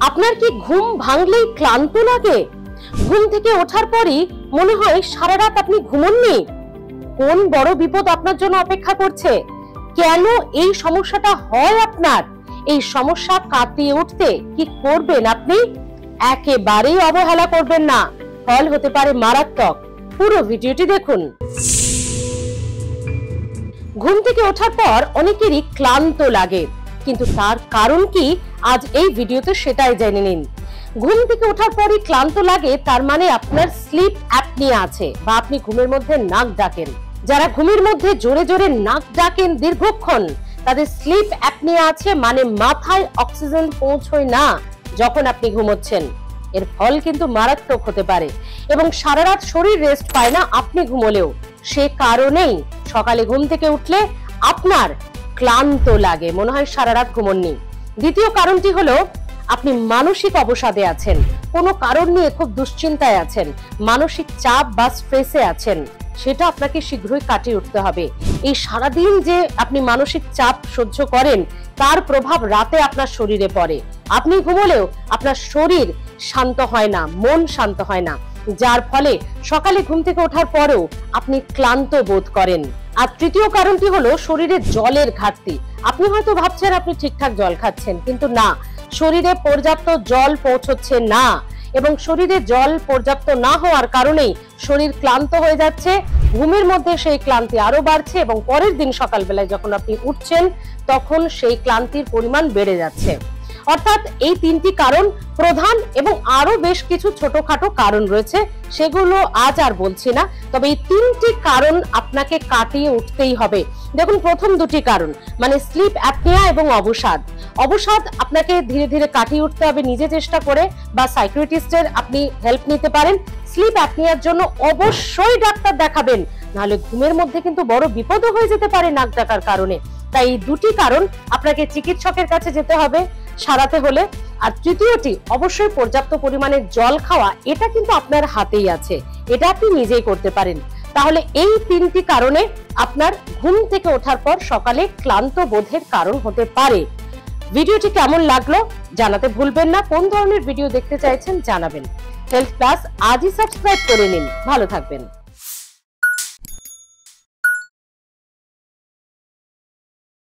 আপনার কি ঘুম ভাঙলেই ক্লান্ত লাগে? ঘুম থেকে ওঠার পরই মনে হয় সারা রাত আপনি ঘুমোননি? কোন বড় বিপদ আপনার জন্য অপেক্ষা করছে? কেন এই সমস্যাটা হয় আপনার? এই সমস্যা কাটিয়ে উঠতে কি করবেন আপনি? একেবারেই অবহেলা করবেন না, ফল হতে পারে মারাত্মক। পুরো ভিডিওটি দেখুন। ঘুম থেকে ওঠার পর অনেকেরই ক্লান্ত লাগে, কিন্তু তার কারণ কি আজ এই ভিডিওতে সেটাই জেনে নিন। ঘুম থেকে ওঠার পরই ক্লান্ত লাগে তার মানে আপনার স্লিপ অ্যাপনিয়া আছে বা আপনি ঘুমের মধ্যে নাক ডাকেন। যারা ঘুমের মধ্যে জোরে জোরে নাক ডাকেন দীর্ঘক্ষণ, তাদের স্লিপ অ্যাপনিয়া আছে, মানে মাথায় অক্সিজেন পৌঁছয় না যখন আপনি ঘুমোচ্ছেন। এর ফল কিন্তু মারাত্মক হতে পারে এবং সারা রাত শরীর রেস্ট পায় না আপনি ঘুমোলেও। সে কারণেই সকালে ঘুম থেকে উঠলে আপনার ক্লান্ত লাগে, মনে হয় সারা রাত ঘুমোননি। দ্বিতীয় কারণটি হলো আপনি মানসিক অবসাদে আছেন, কোনো কারণ নিয়ে খুব দুশ্চিন্তায় আছেন, মানসিক চাপ বা স্ট্রেসে আছেন। সেটা আপনাকে শীঘ্রই কাটিয়ে উঠতে হবে। এই সারাদিন যে আপনি মানসিক চাপ সহ্য করেন তার প্রভাব রাতে আপনার শরীরে পড়ে। আপনি ঘুমোলেও আপনার শরীর শান্ত হয় না, মন শান্ত হয় না, যার ফলে সকালে ঘুম থেকে ওঠার পরেও আপনি ক্লান্ত বোধ করেন। আর তৃতীয় কারণটি হলো শরীরে জলের ঘাটতি। আপনি হয়তো ভাবছেন আপনি ঠিকঠাক জল খাচ্ছেন, কিন্তু না, শরীরে পর্যাপ্ত জল পৌঁছচ্ছে না এবং শরীরে জল পর্যাপ্ত না হওয়ার কারণেই শরীর ক্লান্ত হয়ে যাচ্ছে। ঘুমের মধ্যে সেই ক্লান্তি আরো বাড়ছে এবং পরের দিন সকালবেলায় যখন আপনি উঠছেন তখন সেই ক্লান্তির পরিমাণ বেড়ে যাচ্ছে। অর্থাৎ এই তিনটি কারণ প্রধান এবং আরো বেশ কিছু ছোটখাটো কারণ রয়েছে, সেগুলো আজ আর বলছি না। তবে এই তিনটি কারণ আপনাকে কাটিয়ে উঠতেই হবে। দেখুন, প্রথম দুটি কারণ মানে স্লিপ অ্যাপনিয়া এবং অবসাদ। অবসাদ আপনাকে ধীরে ধীরে কাটিয়ে উঠতে হবে নিজে চেষ্টা করে, বা সাইকিয়াট্রিস্টের আপনি হেল্প নিতে পারেন। স্লিপ অ্যাপনিয়ার জন্য অবশ্যই ডাক্তার দেখাবেন, নাহলে ঘুমের মধ্যে কিন্তু বড় বিপদও হয়ে যেতে পারে নাক ডাকার কারণে। তাই এই দুটি কারণ আপনাকে চিকিৎসকের কাছে যেতে হবে সারাতে হলে। আর তৃতীয়টি অবশ্যই পর্যাপ্ত পরিমাণে জল খাওয়া, এটা কিন্তু আপনার হাতেই আছে, এটা আপনি নিজেই করতে পারেন। তাহলে এই তিনটি কারণে আপনার ঘুম থেকে ওঠার পর সকালে ক্লান্ত বোধের কারণ হতে পারে। ভিডিওটি কেমন লাগলো জানাতে ভুলবেন না। কোন ধরনের ভিডিও দেখতে চাইছেন জানাবেন। হেলথ প্লাস আজই সাবস্ক্রাইব করে নিন। ভালো থাকবেন।